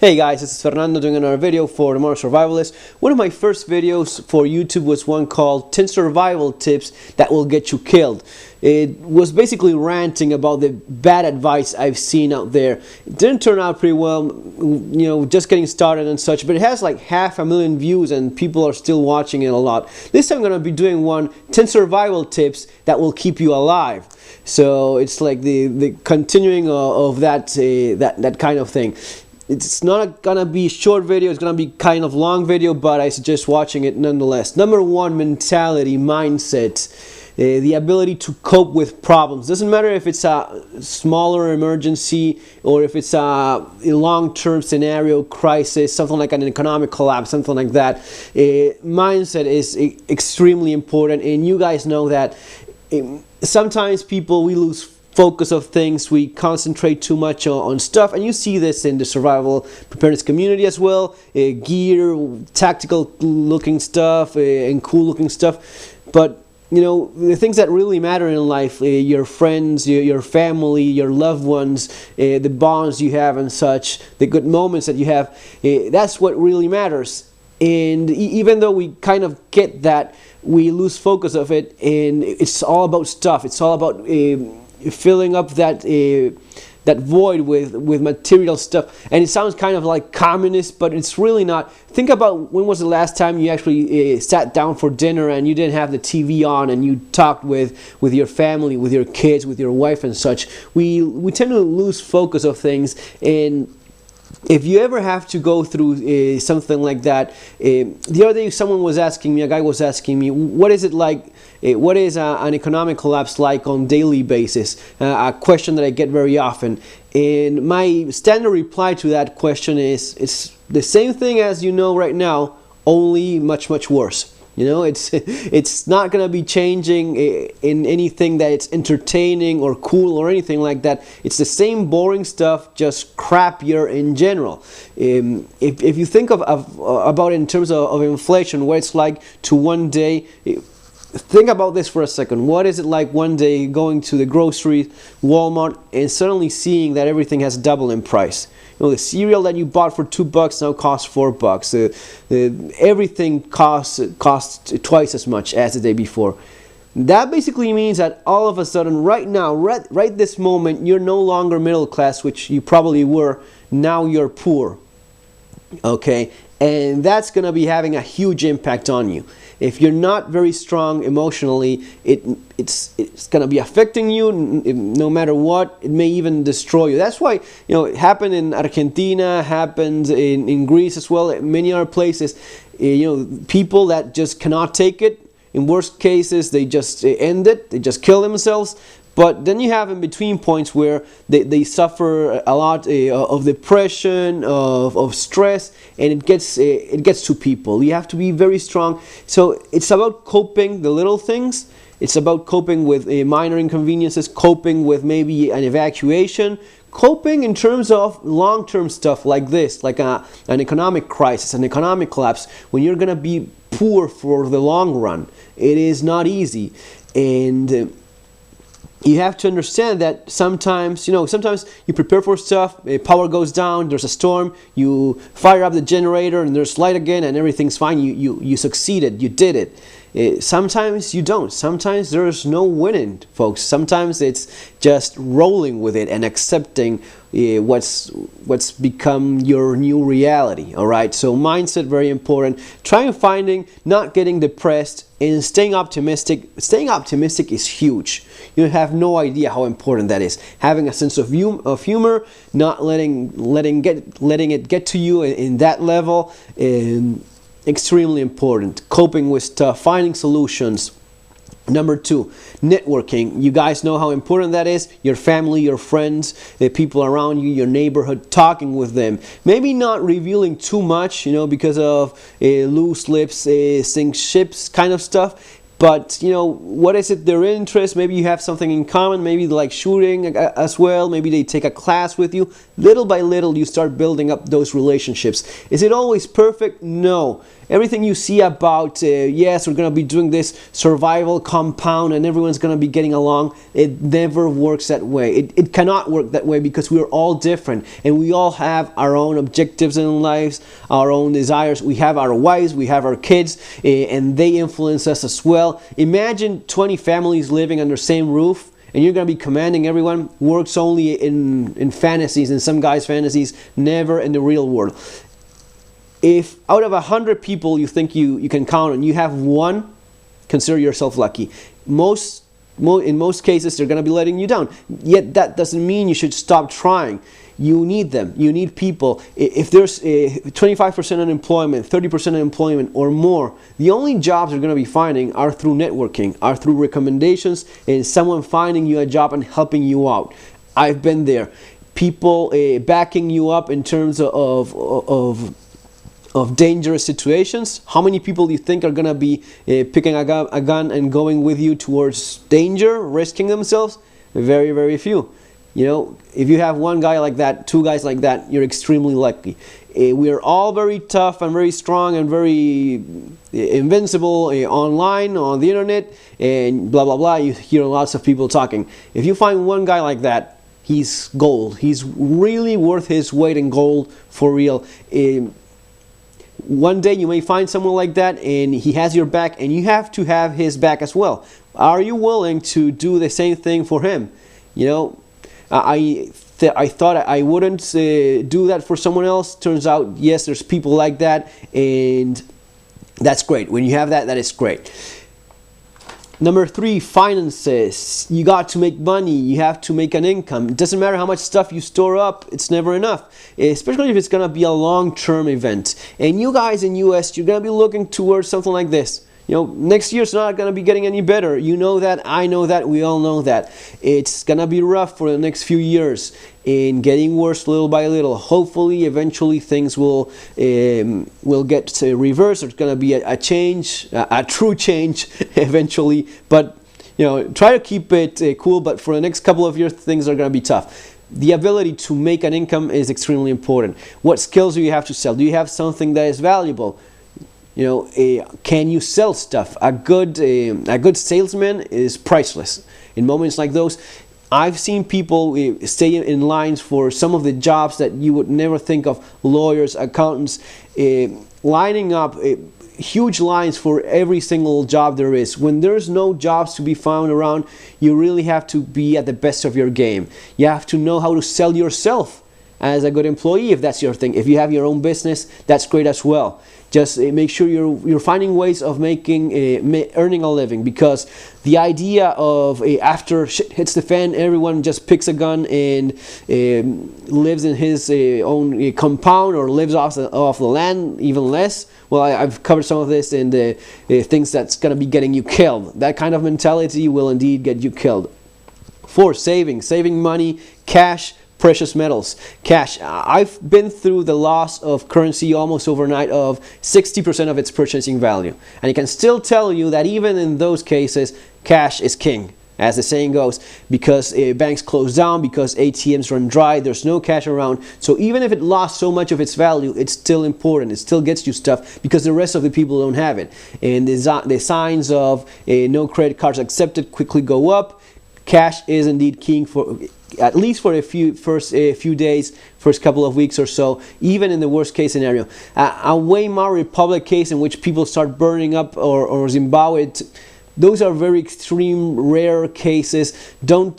Hey guys, this is Fernando doing another video for the Modern Survivalist. One of my first videos for YouTube was one called 10 Survival Tips That Will Get You Killed. It was basically ranting about the bad advice I've seen out there. It didn't turn out pretty well, just getting started and such, but it has like 500,000 views and people are still watching it a lot. This time I'm going to be doing 10 survival tips that will keep you alive. So it's like the continuing of that kind of thing. It's not gonna be a short video, it's gonna be kind of long video, but I suggest watching it nonetheless. Number one, mentality, mindset, the ability to cope with problems. Doesn't matter if it's a smaller emergency or if it's a long-term scenario, crisis, something like an economic collapse, something like that. Mindset is extremely important, and you guys know that sometimes we lose focus of things, we concentrate too much on stuff, and you see this in the survival preparedness community as well. Gear, tactical looking stuff, and cool looking stuff, but the things that really matter in life, your friends, your family, your loved ones, the bonds you have and such, the good moments that you have, that's what really matters. And even though we kind of get that, we lose focus of it, and it's all about stuff. It's all about filling up that void with material stuff. And it sounds kind of like communist, but it's really not. Think about when was the last time you actually sat down for dinner and you didn't have the TV on and you talked with your family, with your kids, with your wife and such. We tend to lose focus of things, and if you ever have to go through something like that, the other day a guy was asking me, what is it like, what is an economic collapse like on daily basis? A question that I get very often. And my standard reply to that question is, it's the same thing as right now, only much, much worse. It's not going to be changing in anything that it's entertaining or cool or anything like that. It's the same boring stuff, just crappier in general. If you think about it in terms of inflation, what it's like to one day, think about this for a second. What is it like one day going to the grocery, Walmart, and suddenly seeing that everything has doubled in price? The cereal that you bought for $2 now costs $4. Everything costs twice as much as the day before. That basically means that all of a sudden, right now, right this moment, you're no longer middle class, which you probably were. Now you're poor. Okay, and that's going to be having a huge impact on you. If you're not very strong emotionally, it's going to be affecting you no matter what. It may even destroy you. That's why it happened in Argentina, happens in Greece as well, many other places. People that just cannot take it. In worst cases, they just end it. They just kill themselves. But then you have in between points where they suffer a lot of depression, of stress, and it gets to people. You have to be very strong. So it's about coping the little things. It's about coping with minor inconveniences, coping with maybe an evacuation, coping in terms of long-term stuff like this, like an economic crisis, an economic collapse, when you're going to be poor for the long run. It is not easy. And you have to understand that sometimes you prepare for stuff, power goes down, there's a storm, you fire up the generator and there's light again and everything's fine, you succeeded, you did it. Sometimes you don't. Sometimes there's no winning, folks. Sometimes it's just rolling with it and accepting what's become your new reality. All right. So mindset, very important. Not getting depressed and staying optimistic. Staying optimistic is huge. You have no idea how important that is. Having a sense of humor, not letting it get to you in that level. Extremely important. Coping with stuff, finding solutions. Number two, networking. You guys know how important that is. Your family, your friends, the people around you, your neighborhood, talking with them. Maybe not revealing too much, because of loose lips, sink ships kind of stuff. but you know, what is it their interest? Maybe you have something in common. Maybe they like shooting as well. Maybe they take a class with you. Little by little you start building up those relationships. Is it always perfect? No. Everything you see about yes, we're gonna be doing this survival compound and everyone's gonna be getting along, it never works that way. It cannot work that way, because we're all different and we all have our own objectives in lives, our own desires. We have our wives, we have our kids, and they influence us as well. Imagine 20 families living under the same roof, and you're going to be commanding everyone. Works only in fantasies, in some guys' fantasies, never in the real world. If out of 100 people you think you can count on, you have one, consider yourself lucky. In most cases, they're going to be letting you down. Yet that doesn't mean you should stop trying. You need them. You need people. If there's 25% unemployment, 30% unemployment or more, the only jobs you're going to be finding are through networking, are through recommendations, and someone finding you a job and helping you out. I've been there. People backing you up in terms of dangerous situations. How many people do you think are going to be picking a gun and going with you towards danger, risking themselves? Very, very few. You know, if you have one guy like that, two guys like that, you're extremely lucky. We are all very tough and very strong and very invincible online, on the internet, and blah, blah, blah. You hear lots of people talking. If you find one guy like that, he's gold. He's really worth his weight in gold, for real. One day you may find someone like that and he has your back, and you have to have his back as well. Are you willing to do the same thing for him? You know, I thought I wouldn't do that for someone else. Turns out, yes, there's people like that, and that's great. When you have that, that is great. Number 3, finances. You got to make money. You have to make an income. It doesn't matter how much stuff you store up. It's never enough, especially if it's going to be a long-term event. And you guys in US, you're going to be looking towards something like this. You know, next year's not going to be getting any better. You know that, I know that, we all know that. It's going to be rough for the next few years and getting worse little by little. Hopefully, eventually things will get reversed. There's going to be a change, a true change eventually. But, you know, try to keep it cool, but for the next couple of years, things are going to be tough. The ability to make an income is extremely important. What skills do you have to sell? Do you have something that is valuable? You know, can you sell stuff? A good salesman is priceless. In moments like those, I've seen people stay in lines for some of the jobs that you would never think of. Lawyers, accountants, lining up huge lines for every single job there is. When there's no jobs to be found around, you really have to be at the best of your game. You have to know how to sell yourself as a good employee, if that's your thing. If you have your own business, that's great as well. Just make sure you're finding ways of earning a living, because the idea of after shit hits the fan, everyone just picks a gun and lives in his own compound, or lives off the land, even less. Well, I've covered some of this in the things that's going to be getting you killed. That kind of mentality will indeed get you killed. 4, saving money, cash, precious metals, cash. I've been through the loss of currency almost overnight of 60% of its purchasing value. And I can still tell you that even in those cases, cash is king, as the saying goes, because banks close down, because ATMs run dry, there's no cash around. So even if it lost so much of its value, it's still important. It still gets you stuff because the rest of the people don't have it. And the signs of no credit cards accepted quickly go up. Cash is indeed king, for at least for first few days, first couple of weeks or so, even in the worst case scenario. A Weimar Republic case in which people start burning up, or Zimbabwe, those are very extreme, rare cases. Don't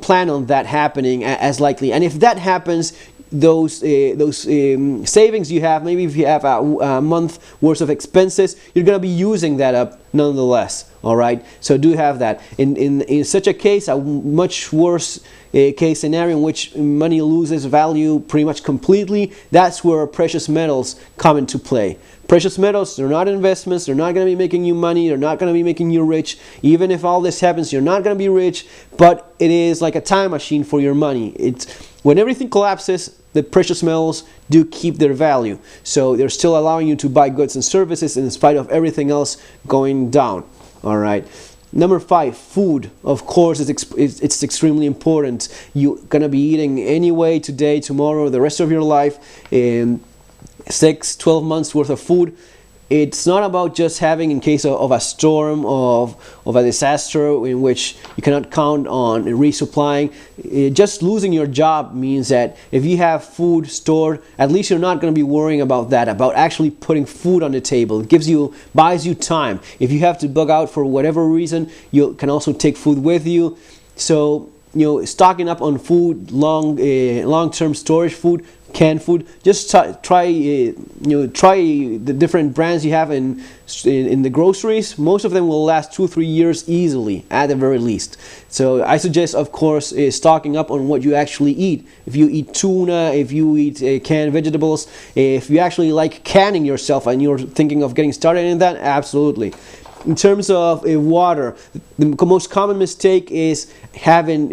plan on that happening as likely. And if that happens, those savings you have, maybe if you have a month worth of expenses, you're going to be using that up nonetheless. All right, so do have that. In such a case, a much worse case scenario in which money loses value pretty much completely, that's where precious metals come into play. Precious metals, they're not investments, they're not going to be making you money, they're not going to be making you rich. Even if all this happens, you're not going to be rich, but it is like a time machine for your money. It's when everything collapses, the precious metals do keep their value. So they're still allowing you to buy goods and services in spite of everything else going down. All right. Number 5, food. Of course, it's extremely important. You're gonna be eating anyway today, tomorrow, the rest of your life, 6-12 months worth of food. It's not about just having, in case of a storm, of a disaster in which you cannot count on resupplying. Just losing your job means that if you have food stored, at least you're not going to be worrying about that, about actually putting food on the table. It buys you time. If you have to bug out for whatever reason, you can also take food with you. So, stocking up on food, long-term storage food, canned food. Just try the different brands you have in the groceries. Most of them will last 2-3 years easily, at the very least. So I suggest, of course, stocking up on what you actually eat. If you eat tuna, if you eat canned vegetables, if you actually like canning yourself and you're thinking of getting started in that, absolutely. In terms of water, the most common mistake is having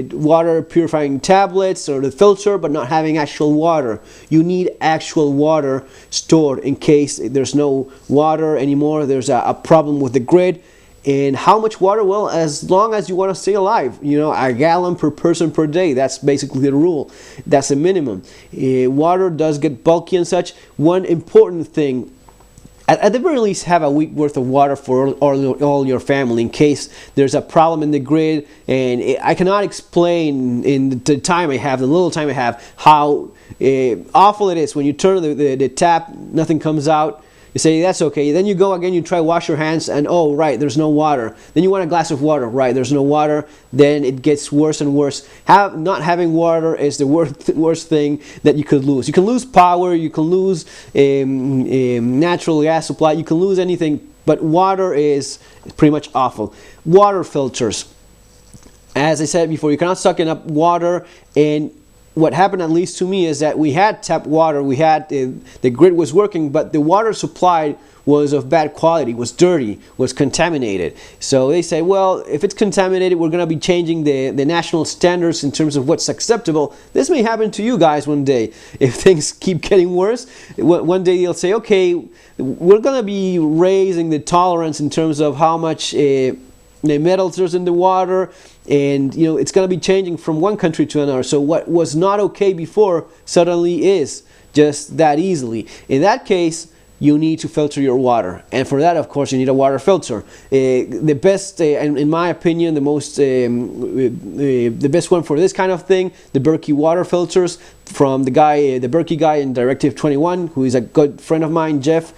water purifying tablets or the filter, but not having actual water. You need actual water stored in case there's no water anymore, there's a problem with the grid. And how much water? Well, as long as you want to stay alive. A gallon per person per day. That's basically the rule. That's the minimum. Water does get bulky and such. One important thing, at the very least, have a week worth of water for all your family in case there's a problem in the grid. And I cannot explain in the little time I have, how awful it is when you turn the tap, nothing comes out. You say, that's okay. Then you go again, you try to wash your hands, and oh, right, there's no water. Then you want a glass of water. Right, there's no water. Then it gets worse and worse. Not having water is the worst thing that you could lose. You can lose power. You can lose natural gas supply. You can lose anything, but water is pretty much awful. Water filters. As I said before, you cannot suck up water, and what happened, at least to me, is that we had tap water, the grid was working, but the water supply was of bad quality, was dirty, was contaminated. So they say, well, if it's contaminated, we're going to be changing the national standards in terms of what's acceptable. This may happen to you guys one day. If things keep getting worse, one day they'll say, okay, we're going to be raising the tolerance in terms of how much the metals there's in the water, and it's going to be changing from one country to another. So what was not okay before suddenly is, just that easily. In that case, you need to filter your water, and for that, of course, you need a water filter. The best, in my opinion, the best one for this kind of thing, the Berkey water filters from the Berkey guy in Directive 21, who is a good friend of mine, Jeff.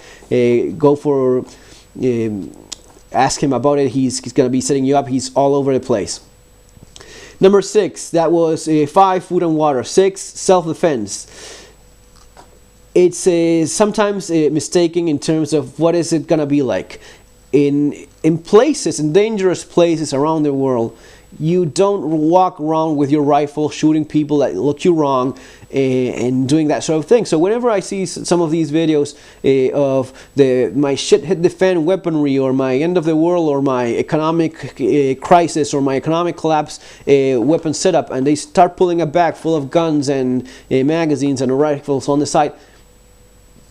Ask him about it. He's going to be setting you up. He's all over the place. Number 6, that was 5, food and water. 6, self-defense. It's sometimes mistaken in terms of what is it going to be like. In dangerous places around the world, you don't walk around with your rifle shooting people that look you wrong and doing that sort of thing. So whenever I see some of these videos of my shit hit the fan weaponry, or my end of the world, or my economic crisis, or my economic collapse weapon setup, and they start pulling a bag full of guns and magazines and rifles on the side,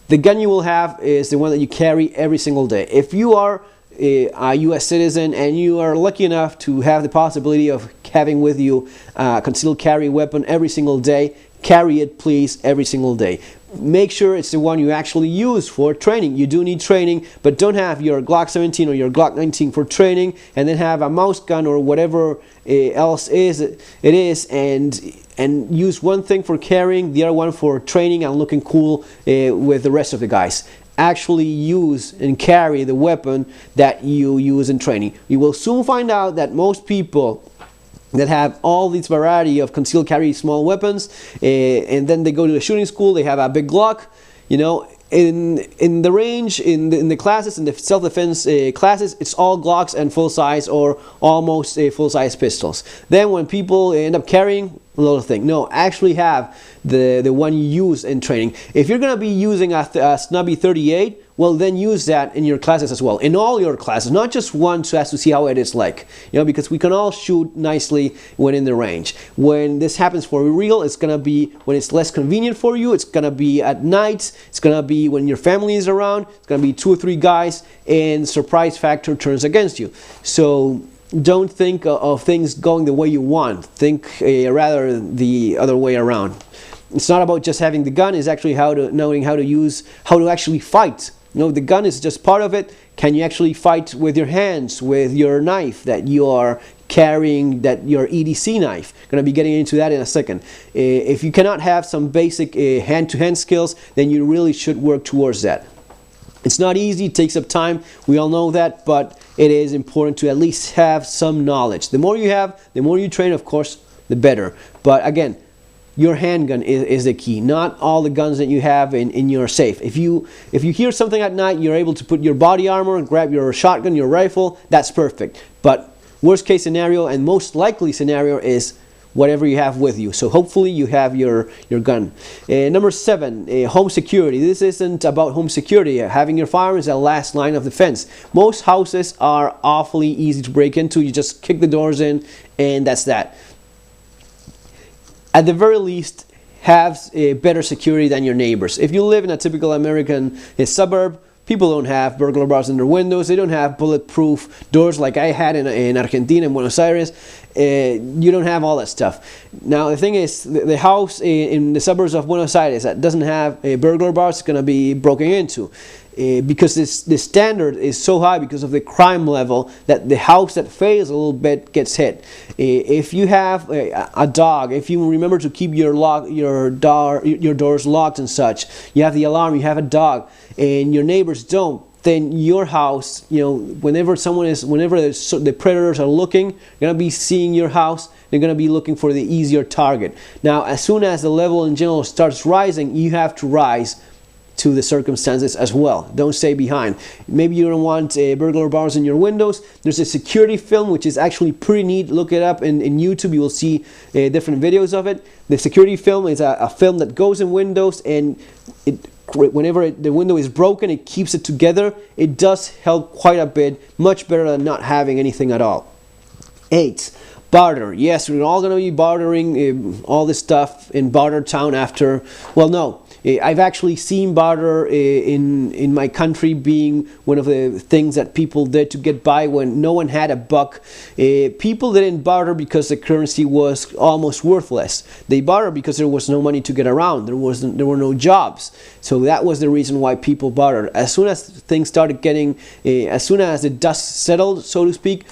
the gun you will have is the one that you carry every single day. If you are a U.S. citizen and you are lucky enough to have the possibility of having with you a concealed carry weapon every single day, carry it, please, every single day. Make sure it's the one you actually use for training. You do need training, but don't have your Glock 17 or your Glock 19 for training and then have a mouse gun or whatever else it is, and use one thing for carrying, the other one for training and looking cool with the rest of the guys. Actually use and carry the weapon that you use in training. You will soon find out that most people that have all this variety of concealed carry small weapons, and then they go to the shooting school, they have a big Glock, in the range, in the classes, in the self-defense classes, it's all Glocks and full-size or almost full-size pistols. Then when people end up carrying little thing. No, actually have the one you use in training. If you're going to be using a snubby 38, well, then use that in your classes as well, in all your classes, not just one, so as to see how it is like, because we can all shoot nicely when in the range. When this happens for real, it's going to be when it's less convenient for you. It's going to be at night. It's going to be when your family is around. It's going to be 2 or 3 guys, and surprise factor turns against you. So don't think of things going the way you want. Think rather the other way around. It's not about just having the gun. It's actually knowing how to actually fight. The gun is just part of it. Can you actually fight with your hands, with your knife that you are carrying, that your EDC knife? Going to be getting into that in a second. If you cannot have some basic hand-to-hand skills, then you really should work towards that. It's not easy, it takes up time, we all know that, but it is important to at least have some knowledge. The more you have, the more you train, of course, the better. But again, your handgun is the key, not all the guns that you have in your safe. If you hear something at night, you're able to put your body armor and grab your shotgun, your rifle, that's perfect. But worst case scenario and most likely scenario is whatever you have with you. So hopefully you have your gun. Number 7, home security. This isn't about home security. Having your firearms is the last line of defense. Most houses are awfully easy to break into. You just kick the doors in and that's that. At the very least, have better security than your neighbors. If you live in a typical American suburb, people don't have burglar bars in their windows. They don't have bulletproof doors like I had in Argentina, in Buenos Aires. You don't have all that stuff. Now, the thing is, the house in the suburbs of Buenos Aires that doesn't have a burglar bar is going to be broken into. Because the standard is so high because of the crime level that the house that fails a little bit gets hit. If you have a dog, if you remember to keep your doors locked and such, you have the alarm, you have a dog, and your neighbors don't, then your house, whenever the predators are looking, you're going to be seeing your house. They're going to be looking for the easier target. Now, as soon as the level in general starts rising, you have to rise to the circumstances as well. Don't stay behind. Maybe you don't want burglar bars in your windows. There's a security film which is actually pretty neat. Look it up in YouTube. You will see different videos of it. The security film is a film that goes in windows, and whenever the window is broken, it keeps it together. It does help quite a bit, much better than not having anything at all. 8. Barter. Yes, we're all going to be bartering all this stuff in Barter Town after, well, no. I've actually seen barter in my country being one of the things that people did to get by when no one had a buck. People didn't barter because the currency was almost worthless. They bartered because there was no money to get around. There were no jobs. So that was the reason why people bartered. As soon as things started getting, as soon as the dust settled, so to speak,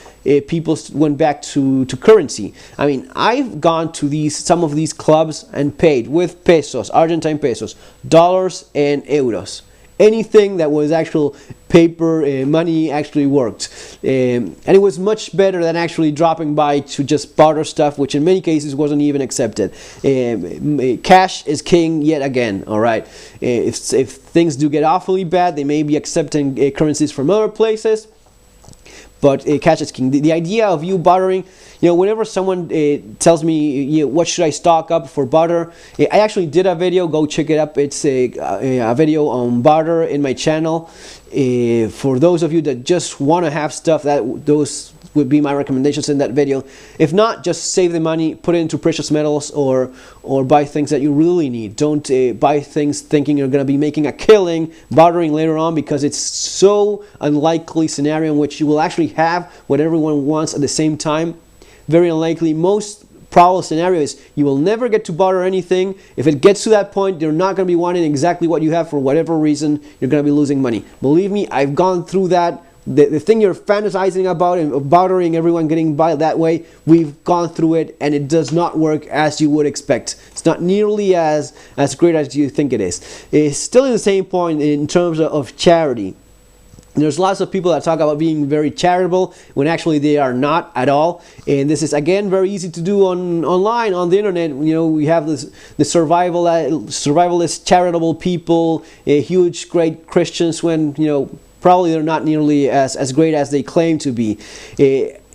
people went back to currency. I mean, I've gone to some of these clubs and paid with pesos, Argentine pesos, dollars and euros. Anything that was actual paper money actually worked. And it was much better than actually dropping by to just barter stuff, which in many cases wasn't even accepted. Cash is king yet again, all right? If things do get awfully bad, they may be accepting currencies from other places. But cash is king. The idea of you bartering, whenever someone tells me, what should I stock up for barter, I actually did a video. Go check it up. It's a video on barter in my channel. For those of you that just want to have stuff, those would be my recommendations in that video. If not, just save the money, put it into precious metals, or buy things that you really need. Don't buy things thinking you're going to be making a killing bartering later on, because it's so unlikely scenario in which you will actually have what everyone wants at the same time. Very unlikely. Most probable scenario is you will never get to barter anything. If it gets to that point, you're not going to be wanting exactly what you have for whatever reason. You're going to be losing money. Believe me, I've gone through that. The thing you're fantasizing about and bartering, everyone getting by that way, we've gone through it, and it does not work as you would expect. It's not nearly as great as you think it is. It's still in the same point in terms of charity. There's lots of people that talk about being very charitable when actually they are not at all. And this is, again, very easy to do online, on the internet. We have the survivalist charitable people, huge, great Christians, when, probably they're not nearly as great as they claim to be.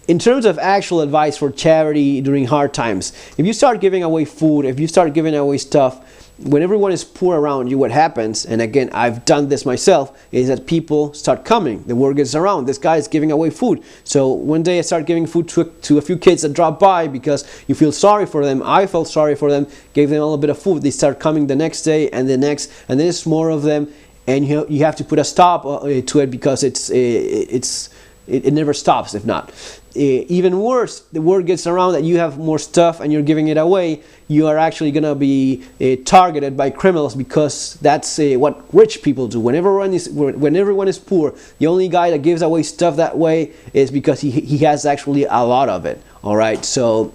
in terms of actual advice for charity during hard times, if you start giving away food, if you start giving away stuff, when everyone is poor around you, what happens, and again, I've done this myself, is that people start coming. The word gets around. This guy is giving away food. So one day I start giving food to a few kids that drop by because you feel sorry for them. I felt sorry for them, gave them a little bit of food. They start coming the next day and the next, and then there's more of them, and you have to put a stop to it because it never stops if not. Even worse, the word gets around that you have more stuff and you're giving it away. You are actually going to be targeted by criminals because that's what rich people do. When everyone is poor, the only guy that gives away stuff that way is because he has actually a lot of it. All right, so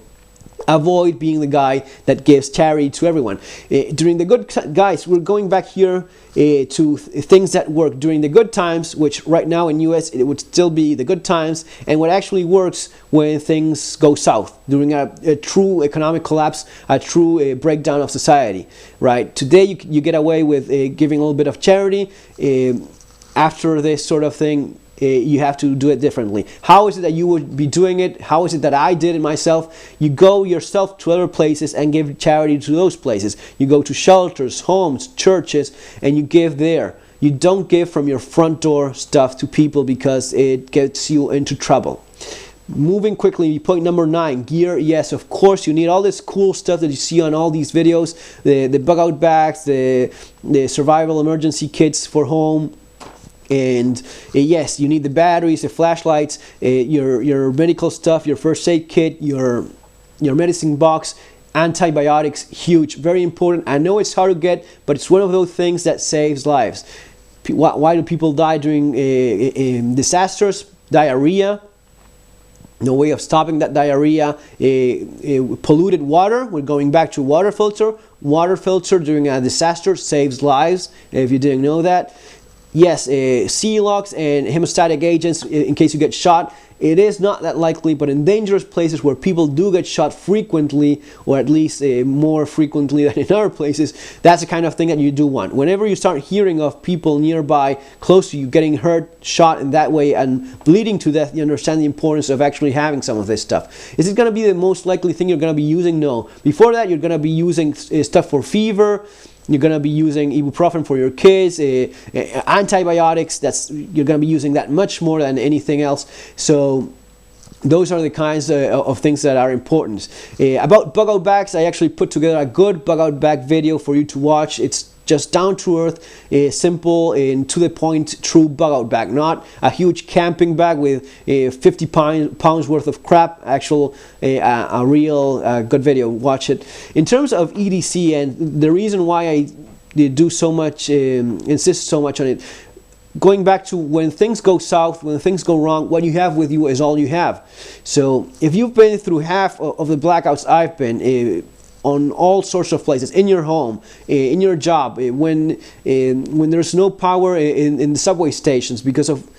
avoid being the guy that gives charity to everyone. During the good guys, we're going back here to things that work during the good times, which right now in US it would still be the good times, and what actually works when things go south during a true economic collapse, a true breakdown of society. Right? Today you get away with giving a little bit of charity. After this sort of thing, you have to do it differently. How is it that you would be doing it? How is it that I did it myself? You go yourself to other places and give charity to those places. You go to shelters, homes, churches, and you give there. You don't give from your front door stuff to people because it gets you into trouble. Moving quickly, point number 9, gear. Yes, of course, you need all this cool stuff that you see on all these videos. The bug out bags, the survival emergency kits for home. And yes, you need the batteries, the flashlights, your medical stuff, your first aid kit, your medicine box, antibiotics, huge, very important. I know it's hard to get, but it's one of those things that saves lives. Why do people die during disasters? Diarrhea. No way of stopping that diarrhea. Polluted water. We're going back to water filter. Water filter during a disaster saves lives, if you didn't know that. Yes, sea locks and hemostatic agents in case you get shot. It is not that likely, but in dangerous places where people do get shot frequently, or at least more frequently than in other places, that's the kind of thing that you do want. Whenever you start hearing of people nearby, close to you, getting hurt, shot in that way, and bleeding to death, you understand the importance of actually having some of this stuff. Is it going to be the most likely thing you're going to be using? No. Before that, you're going to be using stuff for fever. You're going to be using ibuprofen for your kids, antibiotics. You're going to be using that much more than anything else. So those are the kinds of things that are important. About bug out bags, I actually put together a good bug out bag video for you to watch. It's just down to earth, simple and to the point, true bug out bag. Not a huge camping bag with 50 pounds worth of crap. Actual, a real good video. Watch it. In terms of EDC, and the reason why I do so much, insist so much on it, going back to when things go south, when things go wrong, what you have with you is all you have. So if you've been through half of the blackouts I've been, on all sorts of places, in your home, in your job, when there's no power in the subway stations because of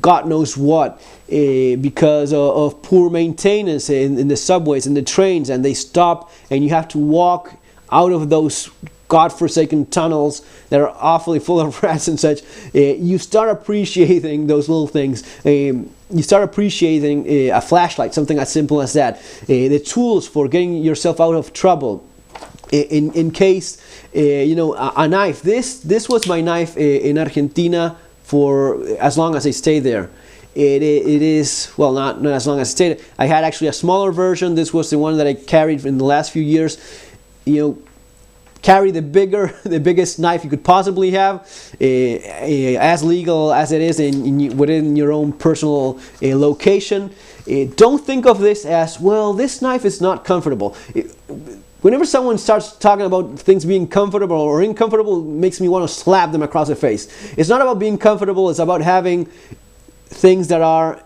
God knows what, because of poor maintenance in the subways and the trains, and they stop and you have to walk out of those godforsaken tunnels that are awfully full of rats and such, you start appreciating those little things. You start appreciating a flashlight, something as simple as that. The tools for getting yourself out of trouble. In case, a knife. This was my knife in Argentina for as long as I stayed there. It is, well, not as long as I stayed. I had actually a smaller version. This was the one that I carried in the last few years. Carry the biggest knife you could possibly have, as legal as it is within your own personal location. Don't think of this as, well, this knife is not comfortable. Whenever someone starts talking about things being comfortable or uncomfortable, it makes me want to slap them across the face. It's not about being comfortable, it's about having things that are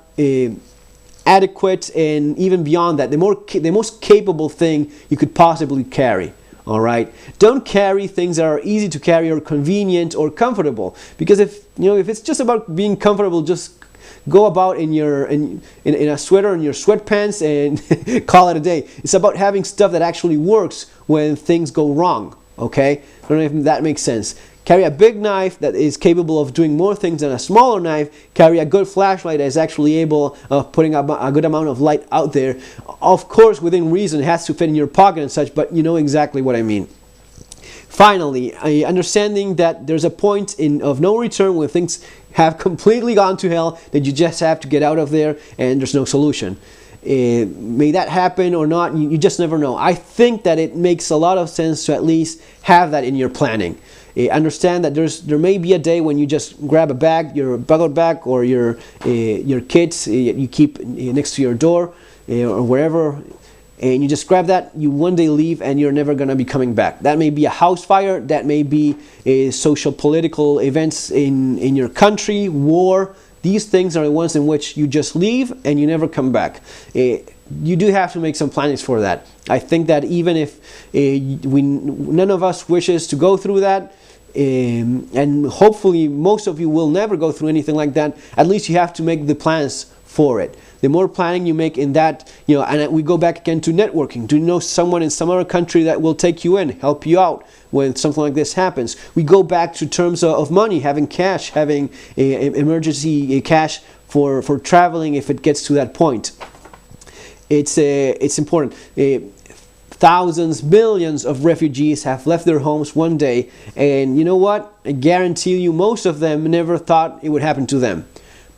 adequate, and even beyond that, the most capable thing you could possibly carry. All right, don't carry things that are easy to carry or convenient or comfortable, because if it's just about being comfortable, just go about in a sweater and your sweatpants and call it a day. It's about having stuff that actually works when things go wrong. Okay, I don't know if that makes sense. Carry a big knife that is capable of doing more things than a smaller knife. Carry a good flashlight that is actually able of putting a good amount of light out there. Of course, within reason, it has to fit in your pocket and such, but you know exactly what I mean. Finally, understanding that there's a point of no return when things have completely gone to hell, that you just have to get out of there and there's no solution. May that happen or not, you just never know. I think that it makes a lot of sense to at least have that in your planning. Understand that there may be a day when you just grab a bag, your bucket bag, or your kids you keep next to your door or wherever, and you just grab that, you one day leave and you're never going to be coming back. That may be a house fire, that may be social political events in your country, war. These things are the ones in which you just leave and you never come back. You do have to make some plannings for that. I think that even if none of us wishes to go through that, and hopefully most of you will never go through anything like that, at least you have to make the plans for it. The more planning you make in that, and we go back again to networking. Do you know someone in some other country that will take you in, help you out when something like this happens? We go back to terms of money, having cash, having emergency cash for traveling if it gets to that point. It's important. Thousands, millions of refugees have left their homes one day, and you know what? I guarantee you most of them never thought it would happen to them.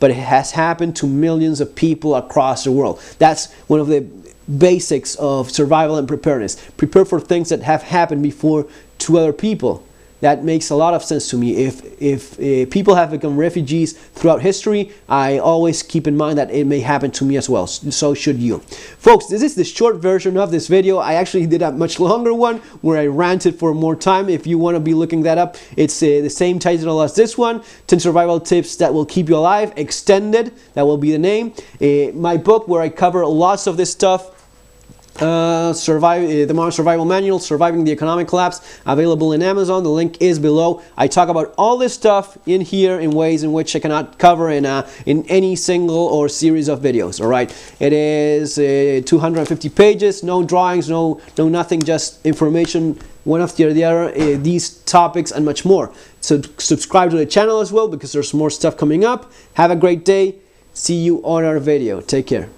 But it has happened to millions of people across the world. That's one of the basics of survival and preparedness. Prepare for things that have happened before to other people. That makes a lot of sense to me. If people have become refugees throughout history, I always keep in mind that it may happen to me as well. So should you. Folks, this is the short version of this video. I actually did a much longer one where I ranted for more time. If you want to be looking that up, it's the same title as this one, 10 Survival Tips That Will Keep You Alive, Extended. That will be the name. My book where I cover lots of this stuff. The Modern Survival Manual, Surviving the Economic Collapse, available in Amazon. The link is below. I talk about all this stuff in here in ways in which I cannot cover in any single or series of videos. All right, it is 250 pages, no drawings, no nothing, just information one after the other, these topics and much more. So subscribe to the channel as well because there's more stuff coming up. Have a great day. See you on our video. Take care.